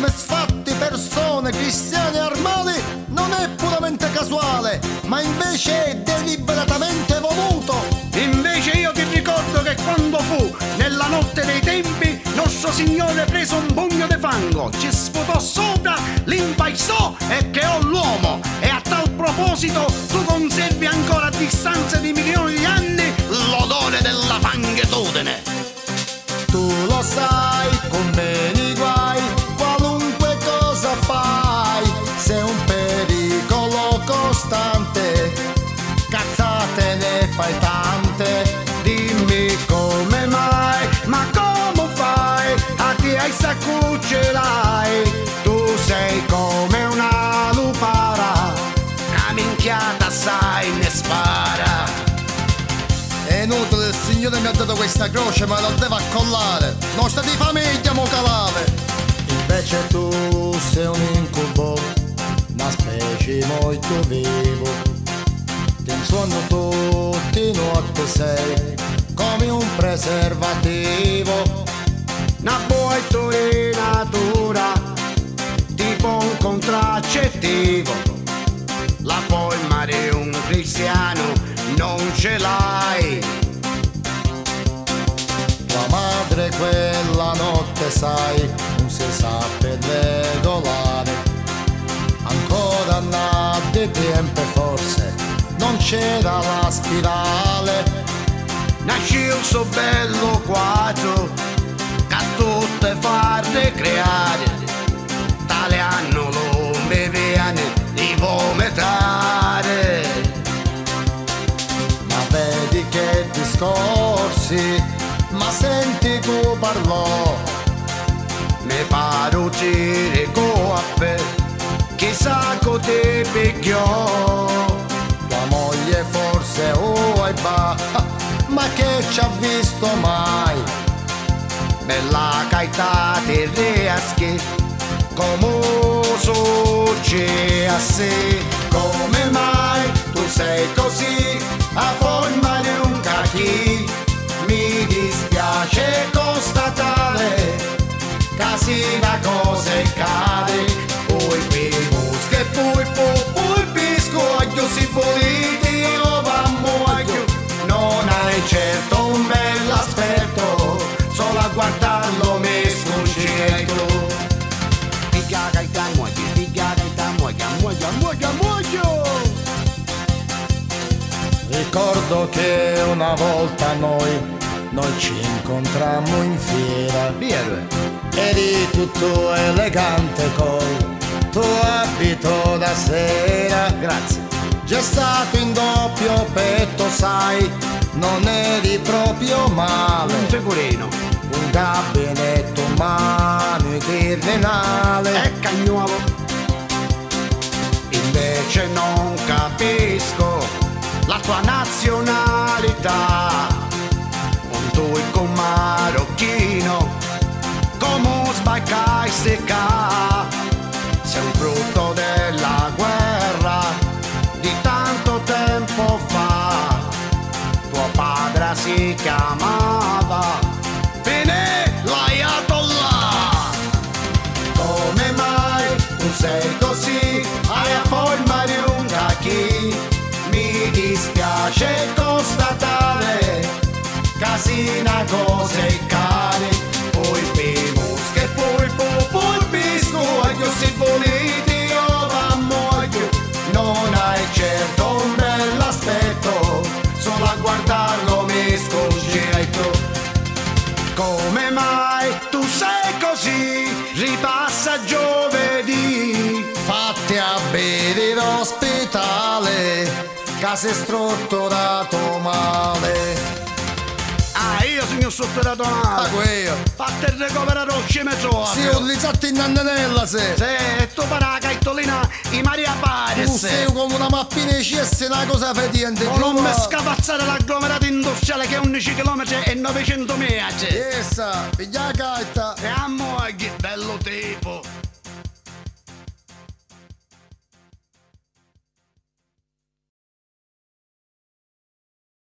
come sfatti, persone, cristiani armali, non è puramente casuale, ma invece è deliberatamente voluto. Invece io ti ricordo che quando fu nella notte dei tempi, nostro Signore preso un pugno di fango, ci sputò sopra, l'impaissò e creò l'uomo. E a tal proposito tu conservi ancora a distanza di milioni di anni l'odore della fanghetudine. Tu lo sai, con meno guai, qualunque cosa fai, sei un pericolo costante, cazzate ne fai tante. Dimmi come mai, ma come fai? A ti hai s'accuccerai. Tu sei come una lupara, una minchiata sai ne spara. È inutile, il Signore mi ha dato questa croce, ma la devo accollare. Nostra di famiglia mo calare. Invece tu sei un incubo, una specie molto vivo. Ti insuono tutti i notti sei, come un preservativo. Una natura, tipo un contraccettivo. La forma di un cristiano non ce l'hai. Tua madre quella notte sai, non si sa per regolare. Ancora di tempo forse non c'era la spirale. Nasci il suo bello quadro che a tutte farle creare. Tale anno lo mi viene di vomitare. Ma vedi che discorsi, ma senti tu parlò. Mi pare uccire coppe, chissà che ti picchiò. Tua moglie forse oh e ba, ma che ci ha visto mai? Bella caità di rieschi, come succede a sé. Come mai tu sei così, a forma di un cacchi? Mi dispiace constatare, casi la cosa è cade. Poi pimus che poi pisco, aglio si voliti io vamo aglio. Non hai certo un bell'aspetto, solo a guardarlo mi sfuggito. Figa caità muoio, figa caità muoio. Ricordo che una volta noi ci incontrammo in fiera. Vero? Eri tutto elegante col tuo abito da sera. Grazie. Gestato in doppio petto sai, non eri proprio male. Un figurino. Un gabinetto manichirrenale. E cagnuolo. Invece non capisco la tua nazionalità. Un turco marocchino, come sbaccai secca. Sei un frutto della guerra di tanto tempo fa. Tuo padre si chiamava Bene l'Ayatollah. Come mai tu sei così, hai la forma di un cacchi? Mi dispiace constatare, casina cose care. Poi pimus che poi pisco, aglio si voliti io vamo aglio. Non hai certo un bell'aspetto, solo a guardarlo mi sconcerto. Come mai tu sei così? Ripassa giovedì. Fatti a bere l'ospitale, che sei strutturato male. Ah, io signor sotterato Ah, male. quello. Fate il recupero rocce mezzo. Si utilizzate in annanella se. Se tu para la caitolina i Maria Tu Pares. sei come una mappina di CS, una cosa fetiente. Ma non mi scapazzare l'agglomerato industriale che è 11 km e 900 metri. Essa, piglia la gatta. E a mo' che bello tipo.